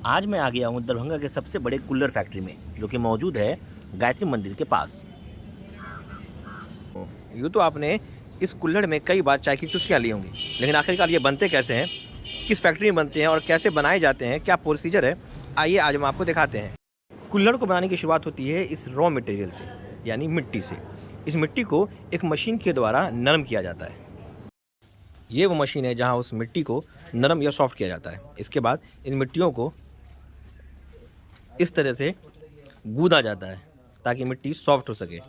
आज मैं आ गया हूँ दरभंगा के सबसे बड़े कुल्हड़ फैक्ट्री में, जो कि मौजूद है गायत्री मंदिर के पास। यूँ तो आपने इस कुल्हड़ में कई बार चाय की चुस्कियाँ ली होंगी, लेकिन आखिरकार ये बनते कैसे हैं, किस फैक्ट्री में बनते हैं और कैसे बनाए जाते हैं, क्या प्रोसीजर है, आइए आज हम आपको दिखाते हैं। कुल्हड़ को बनाने की शुरुआत होती है इस रॉ मटेरियल से, यानी मिट्टी से। इस मिट्टी को एक मशीन के द्वारा नरम किया जाता है। ये वो मशीन है जहाँ उस मिट्टी को नरम या सॉफ्ट किया जाता है। इसके बाद इन मिट्टियों को इस तरह से गूंदा जाता है ताकि मिट्टी सॉफ्ट हो सके।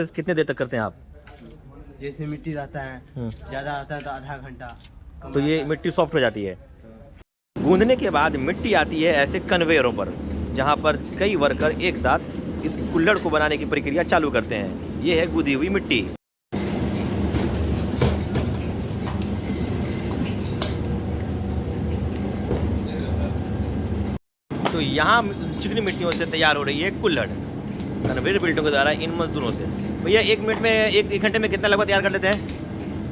कितने देर तक करते हैं आप? जैसे मिट्टी रहता है ज़्यादा रहता है तो आधा घंटा, तो ये मिट्टी सॉफ्ट हो जाती है। गूंदने के बाद मिट्टी आती है ऐसे कन्वेयरों पर, जहाँ पर कई वर्कर एक साथ इस कुल्हड़ को बनाने की प्रक्रिया चालू करते हैं। ये है गूंदी हुई मिट्टी। तो यहाँ चिकनी मिट्टियों से तैयार हो रही है कुल्हड़ कन्वेयर बेल्टों के द्वारा इन मजदूरों से। भैया एक मिनट में एक घंटे में कितना लगभग तैयार कर लेते हैं?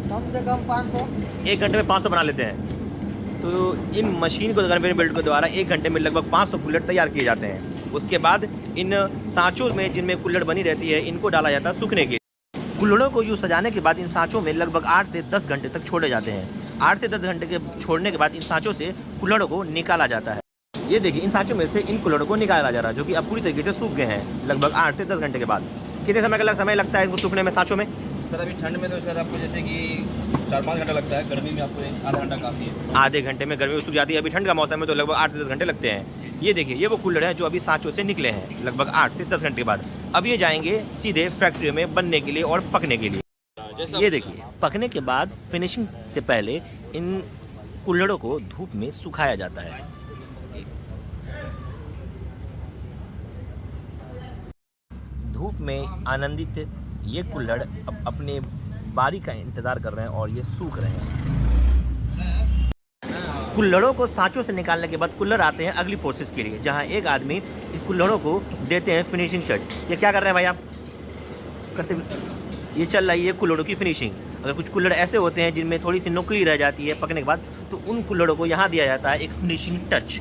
कम से कम 500। एक घंटे में 500 बना लेते हैं। तो इन मशीन को कन्वेयर बेल्ट के द्वारा एक घंटे में लगभग 500 कुल्हड़ तैयार किए जाते हैं। उसके बाद इन सांचों में जिनमें कुल्हड़ बनी रहती है, इनको डाला जाता है सूखने के। कुल्हड़ों को यूँ सजाने के बाद इन सांचों में लगभग 8 से 10 घंटे तक छोड़े जाते हैं। 8 से 10 घंटे के छोड़ने के बाद इन सांचों से कुल्हड़ों को निकाला जाता है। ये देखिए, इन सांचों में से इन कुल्हड़ों को निकाला जा रहा है, जो कि अब पूरी तरीके से सूख गए हैं। लगभग 8 से 10 घंटे के बाद कितने समय लगता है इनको सूखने में सांचों में? सर अभी ठंड में तो सर आपको जैसे कि 4-5 घंटा लगता है, गर्मी में आपको आधा घंटा काफ़ी है। आधे घंटे में गर्मी में सूख जाती है। अभी ठंड का मौसम में तो लगभग 8 से 10 घंटे लगते हैं। ये देखिए, ये वो कुल्हड़ हैं जो अभी सांचों से निकले हैं लगभग 8 से 10 घंटे के बाद। अब ये जाएंगे सीधे फैक्ट्री में बनने के लिए और पकने के लिए। ये देखिए, पकने के बाद फिनिशिंग से पहले इन कुल्हड़ों को धूप में सुखाया जाता है। धूप में आनंदित ये कुल्हड़ अब अपने बारी का इंतज़ार कर रहे हैं और ये सूख रहे हैं। कुल्हड़ों को सांचों से निकालने के बाद कुल्हड़ आते हैं अगली प्रोसेस के लिए, जहां एक आदमी इस कुल्हड़ों को देते हैं फिनिशिंग टच। ये क्या कर रहे हैं भाई आप? करते ये चल रही है कुल्हड़ों की फिनिशिंग। अगर कुछ कुल्हड़ ऐसे होते हैं जिनमें थोड़ी सी नोकरी रह जाती है पकने के बाद, तो उन कुल्हड़ों को यहाँ दिया जाता है एक फिनिशिंग टच।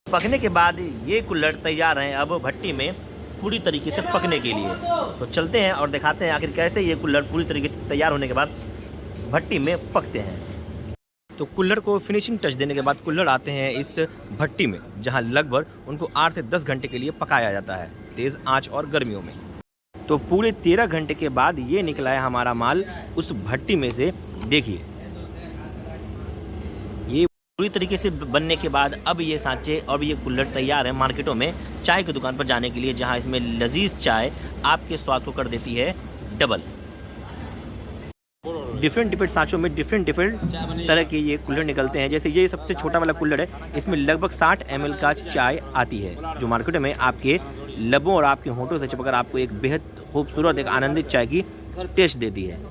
पकने के बाद ये कुल्हड़ तैयार हैं अब भट्टी में पूरी तरीके से पकने के लिए। तो चलते हैं और दिखाते हैं आखिर कैसे ये कुल्हड़ पूरी तरीके से तैयार होने के बाद भट्टी में पकते हैं। तो कुल्हड़ को फिनिशिंग टच देने के बाद कुल्हड़ आते हैं इस भट्टी में, जहां लगभग उनको 8 से 10 घंटे के लिए पकाया जाता है तेज़ आंच और गर्मियों में। तो पूरे 13 घंटे के बाद ये निकला है हमारा माल उस भट्टी में से। देखिए, पूरी तरीके से बनने के बाद अब ये सांचे और ये कुल्हड़ तैयार हैं मार्केटों में चाय की दुकान पर जाने के लिए, जहां इसमें लजीज चाय आपके स्वाद को कर देती है डबल। डिफरेंट सांचों में डिफरेंट तरह के ये कुल्हड़ निकलते हैं। जैसे ये सबसे छोटा वाला कुल्हड़ है, इसमें लगभग 60 ml का चाय आती है, जो मार्केटों में आपके लबों और आपके होंठों से चिपकर आपको एक बेहद खूबसूरत, एक आनंदित चाय की टेस्ट देती है।